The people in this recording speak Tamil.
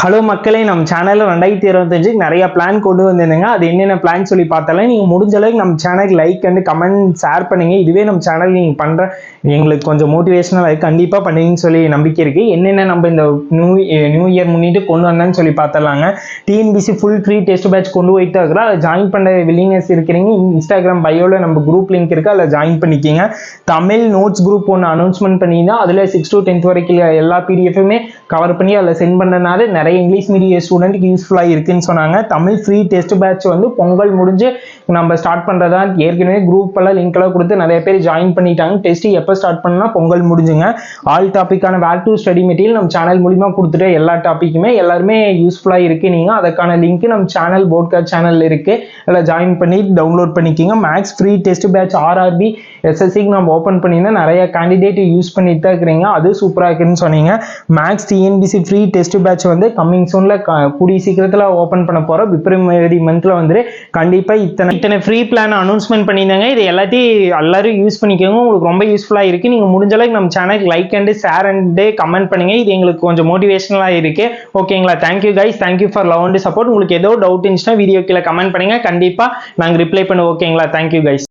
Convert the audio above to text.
ஹலோ மக்களே, நம்ம சேனலில் 2025 நிறைய பிளான் கொண்டு வந்திருந்தேங்க. அது என்னென்ன பிளான் சொல்லி பார்த்தாலும் நீங்கள் முடிஞ்ச அளவுக்கு நம்ம சேனலுக்கு லைக் அண்ட் கமெண்ட் ஷேர் பண்ணுங்க. இதுவே நம்ம சேனல் நீங்கள் பண்ணுற எங்களுக்கு கொஞ்சம் மோட்டிவேஷனல் கண்டிப்பாக பண்ணுவீங்கன்னு சொல்லி நம்பிக்கை இருக்குது. என்னென்ன நம்ம இந்த நியூ இயர் முன்னிட்டு கொண்டு வந்தேன்னு சொல்லி பார்த்துடலாங்க. TNPSC full free test batch கொண்டு போயிட்டு இருக்கிறோம். அதை ஜாயின் பண்ண வில்லிங்னஸ் இருக்கிறீங்க. இன்ஸ்டாகிராம் பயோவில் நம்ம குரூப் லிங்க் இருக்குது, அதில் ஜாயின் பண்ணிக்கிங்க. தமிழ் நோட்ஸ் குரூப் ஒன்று அனௌன்ஸ்மெண்ட் பண்ணியிருந்தோம். அதில் 6 to 10th வரைக்கும் எல்லா பிடிஎஃப்மே கவர் பண்ணி அதில் சென்ட் பண்ணனால நிறைய இங்கிலீஷ் மீடியம் ஸ்டூடெண்ட்டுக்கு யூஸ்ஃபுல்லாக இருக்குன்னு சொன்னாங்க. தமிழ் ஃப்ரீ டெஸ்ட் பேட்ச் வந்து பொங்கல் முடிஞ்சு நம்ம ஸ்டார்ட் பண்ணுறதா ஏற்கனவே குரூப் எல்லாம் லிங்க் எல்லாம் கொடுத்து நிறைய பேர் ஜாயின் பண்ணிட்டாங்க. டெஸ்ட் எப்போ ஸ்டார்ட் பண்ணா பொங்கல் முடிஞ்சுங்க. ஆல் டாப்பிக்கான வேர் டு ஸ்டடி மெட்டீரியல் நம்ம சேனல் மூலிமா கொடுத்துட்டு எல்லா டாப்பிக்குமே எல்லாருமே யூஸ்ஃபுல்லாக இருக்குது. நீங்கள் அதுக்கான லிங்க் நம்ம சேனல் போட்காஸ்ட் சேனலில் இருக்குது, அதில் ஜாயின் பண்ணி டவுன்லோட் பண்ணிக்கிங்க. Max free test batch RRB எஸ்எஸ்சிக்கு நம்ம ஓப்பன் பண்ணியிருந்தேன். நிறைய கேண்டிடேட் யூஸ் பண்ணிட்டு தான் இருக்கிறீங்க. அது சூப்பராக இருக்குன்னு சொன்னீங்க. Max TNPSC free test batch வந்து கம்மிங் சூனில் கூடிய சீக்கிரத்தில் ஓப்பன் பண்ண போகிறோம். பிப்ரவரி மந்த்தில் வந்து கண்டிப்பாக இத்தனை ஃப்ரீ பிளான் அனௌன்ஸ்மெண்ட் பண்ணியிருந்தாங்க. இது எல்லாத்தையும் எல்லாரும் யூஸ் பண்ணிக்கோங்க. உங்களுக்கு ரொம்ப யூஸ்ஃபுல்லாக இருக்குது. நீங்கள் முடிஞ்ச அளவுக்கு நம்ம சேனலுக்கு like and share and comment பண்ணுங்க. இது எங்களுக்கு கொஞ்சம் மோட்டிவேஷனலாக இருக்குது. ஓகேங்களா? Thank you guys, thank you for love and support. உங்களுக்கு ஏதோ டவுட் இருந்துச்சுன்னா வீடியோ கீழே கமெண்ட் பண்ணுங்க. கண்டிப்பாக நாங்கள் ரிப்ளை பண்ணுவோம். ஓகேங்களா? Thank you guys.